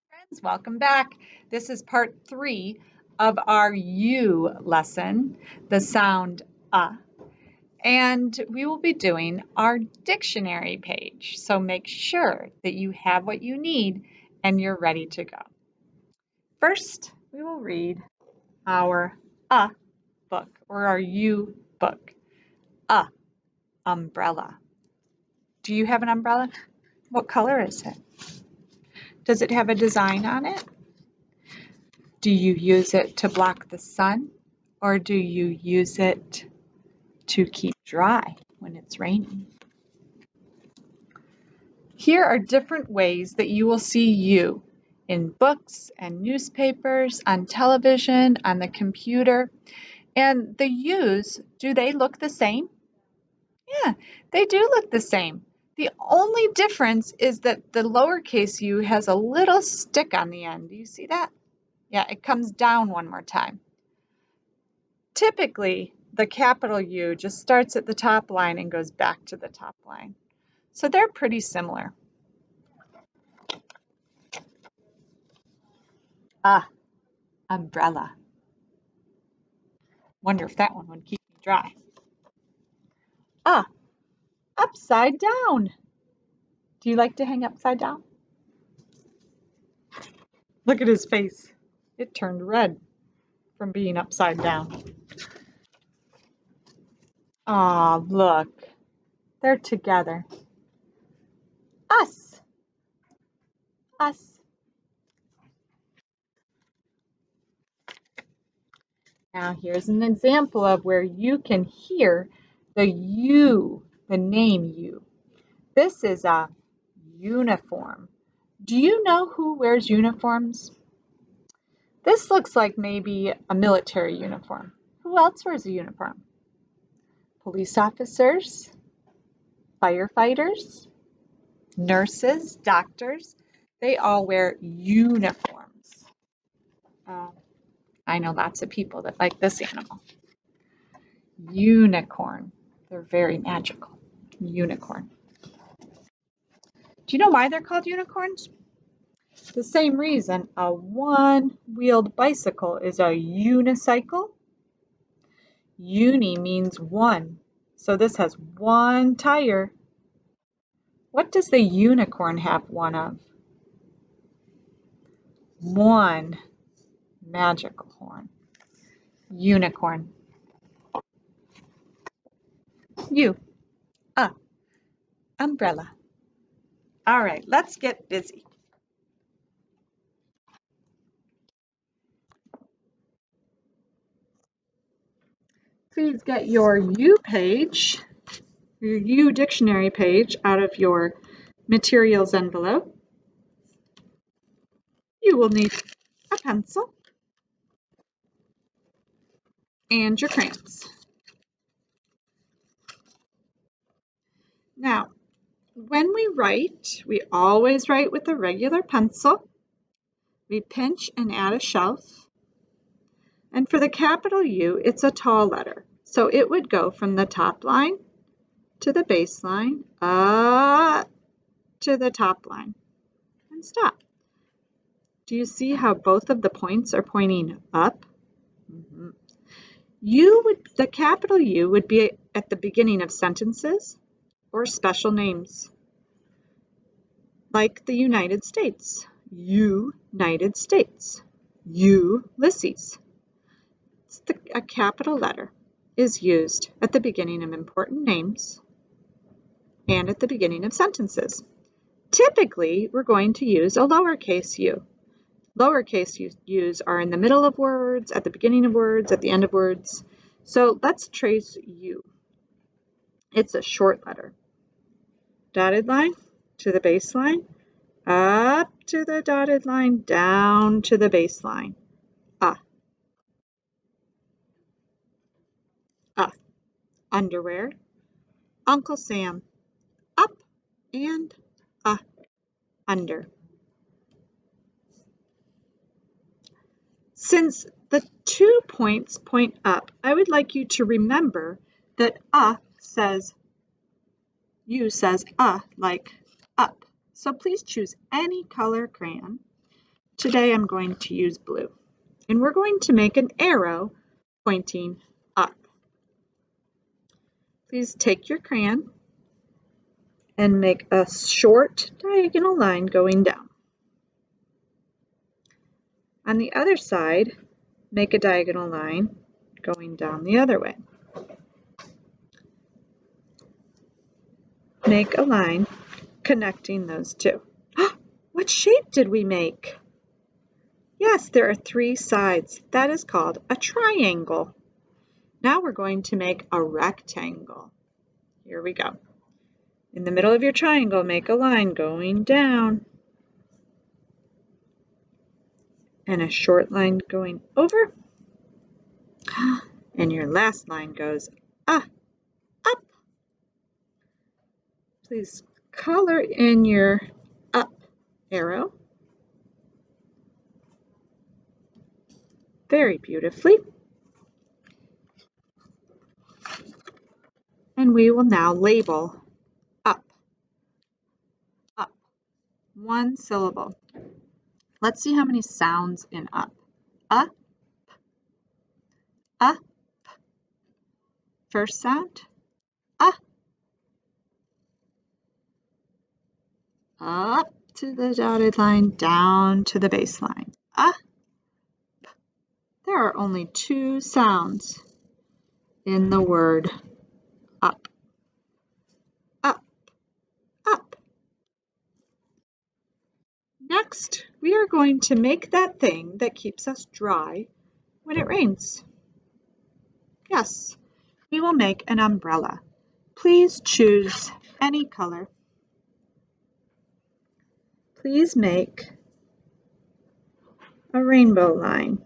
Friends, welcome back. This is part 3 of our U lesson, the sound and we will be doing our dictionary page. So make sure that you have what you need and you're ready to go. First, we will read our book or our U book. Umbrella. Do you have an umbrella? What color is it? Does it have a design on it? Do you use it to block the sun or do you use it to keep dry when it's raining? Here are different ways that you will see you in books and newspapers, on television, on the computer. And the U's, do they look the same? Yeah, they do look the same. The only difference is that the lowercase u has a little stick on the end. Do you see that? Yeah, it comes down one more time. Typically, the capital U just starts at the top line and goes back to the top line. So they're pretty similar. Umbrella. Wonder if that one would keep me dry. Upside down. Do you like to hang upside down? Look at his face. It turned red from being upside down. Aw, look. They're together. Us. Us. Now here's an example of where you can hear the U, the name U. This is a uniform. Do you know who wears uniforms? This looks like maybe a military uniform. Who else wears a uniform? Police officers, firefighters, nurses, doctors, they all wear uniforms. I know lots of people that like this animal. Unicorn. They're very magical. Unicorn. Do you know why they're called unicorns? The same reason a one-wheeled bicycle is a unicycle. Uni means one, so this has one tire. What does the unicorn have one of? One magical horn. Unicorn. U. Umbrella. All right, let's get busy. Please get your U page, your U dictionary page out of your materials envelope. You will need a pencil and your crayons. Now, when we write, we always write with a regular pencil. We pinch and add a shelf. And for the capital U, it's a tall letter. So it would go from the top line to the baseline, up to the top line, and stop. Do you see how both of the points are pointing up? The capital U would be at the beginning of sentences or special names, like the United States. United States. Ulysses. A capital letter is used at the beginning of important names and at the beginning of sentences. Typically, we're going to use a lowercase u. Lowercase u's are in the middle of words, at the beginning of words, at the end of words. So let's trace U. It's a short letter. Dotted line to the baseline, up to the dotted line, down to the baseline. Underwear. Uncle Sam. Up and under. Since the 2 points point up, I would like you to remember that says, U says like up. So please choose any color crayon Today I'm going to use blue. And we're going to make an arrow pointing up. Please take your crayon and make a short diagonal line going down. On the other side, make a diagonal line going down the other way. Make a line connecting those two. What shape did we make? Yes, there are 3 sides. That is called a triangle. Now we're going to make a rectangle. Here we go. In the middle of your triangle, make a line going down and a short line going over. And your last line goes up. Please color in your up arrow very beautifully. And we will now label up. Up. 1 syllable. Let's see how many sounds in up. Up. Up. First sound. Up. Up to the dotted line, down to the baseline. Up. There are only 2 sounds in the word up. Up. Up. Next, we are going to make that thing that keeps us dry when it rains. Yes, we will make an umbrella. Please choose any color. Please make a rainbow line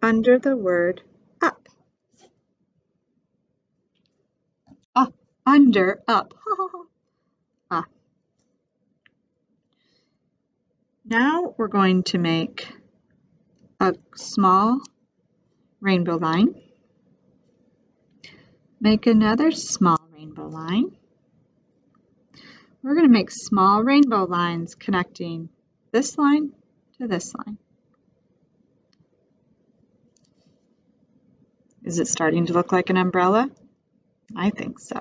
under the word up. Under, up. Now we're going to make a small rainbow line. Make another small rainbow line. We're going to make small rainbow lines connecting this line to this line. Is it starting to look like an umbrella? I think so.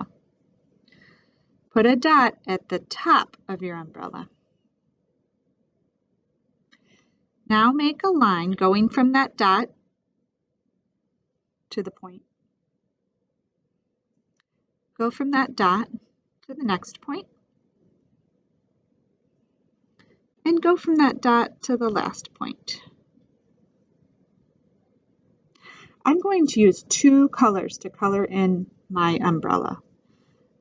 Put a dot at the top of your umbrella. Now make a line going from that dot to the point. Go from that dot to the next point. And go from that dot to the last point. I'm going to use 2 colors to color in my umbrella.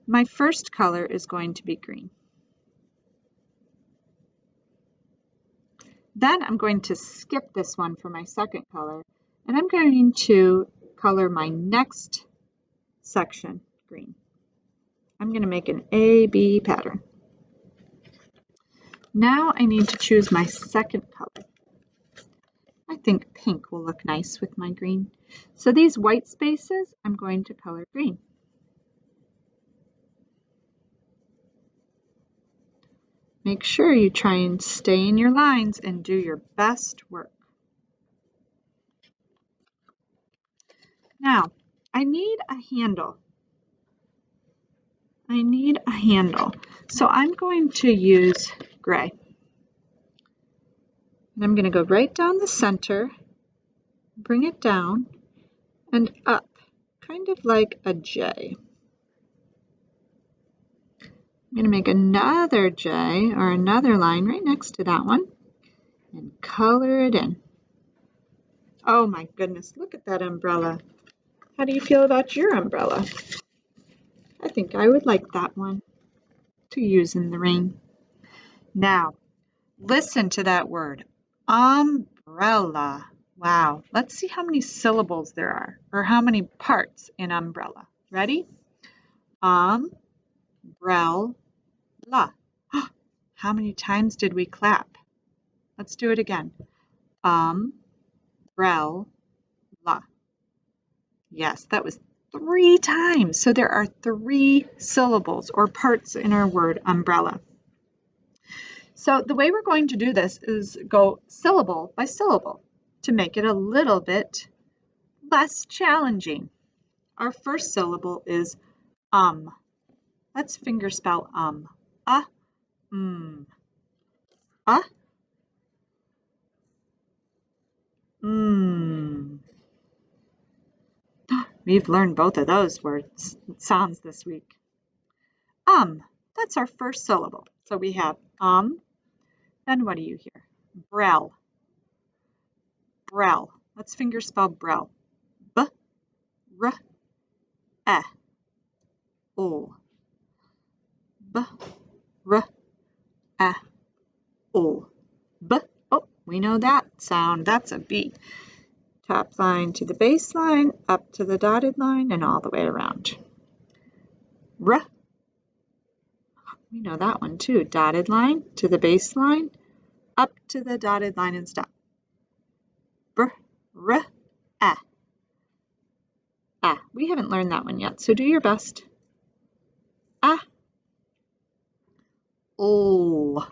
My first color is going to be green. Then I'm going to skip this one for my second color, and I'm going to color my next section green. I'm going to make an A-B pattern. Now I need to choose my second color. I think pink will look nice with my green. So these white spaces, I'm going to color green. Make sure you try and stay in your lines and do your best work. Now, I need a handle. So I'm going to use gray. And I'm going to go right down the center, bring it down and up, kind of like a J. I'm going to make another J or another line right next to that one and color it in. Oh my goodness, look at that umbrella. How do you feel about your umbrella? I think I would like that one to use in the rain. Now, listen to that word, umbrella. Wow, let's see how many syllables there are, or how many parts in umbrella. Ready? Umbrella. How many times did we clap? Let's do it again. Umbrella. Yes, that was 3 times. So there are 3 syllables or parts in our word umbrella. So the way we're going to do this is go syllable by syllable to make it a little bit less challenging. Our first syllable is Let's finger spell mm. Mm. We've learned both of those sounds this week. That's our first syllable. So we have then what do you hear? Brel. Brel. Let's finger spell brel. B, r, e, o. B, r, e, o. B. Oh, we know that sound. That's a B. Top line to the base line, up to the dotted line, and all the way around. R. We know that one too. Dotted line to the base line, up to the dotted line and stop. Br, r, e. We haven't learned that one yet, so do your best. Ol.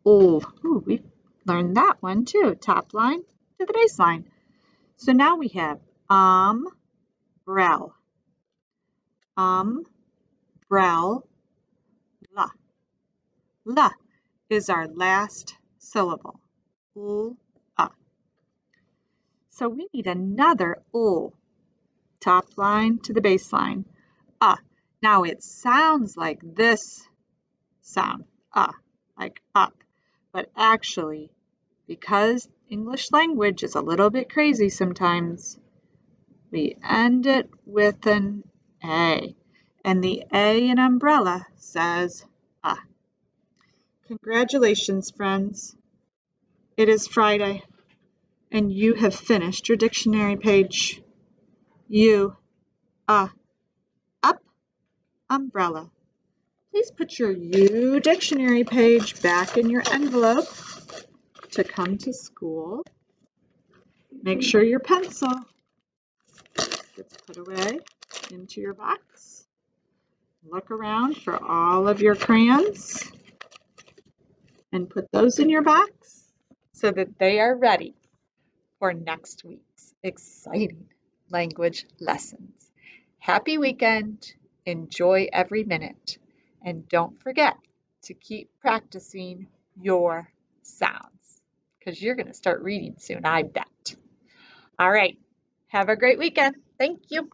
Ooh, we've learned that one too. Top line to the base line. So now we have brel. Brel, la. La is our last syllable. Ul, So we need another ul. Top line to the base line. Now it sounds like this sound, like up. But actually, because English language is a little bit crazy sometimes, we end it with an A. And the A in umbrella says Congratulations, friends. It is Friday, and you have finished your dictionary page. U, up, umbrella. Please put your U dictionary page back in your envelope to come to school. Make sure your pencil gets put away into your box. Look around for all of your crayons and put those in your box so that they are ready for next week's exciting language lessons. Happy weekend. Enjoy every minute. And don't forget to keep practicing your sounds because you're going to start reading soon, I bet. All right. Have a great weekend. Thank you.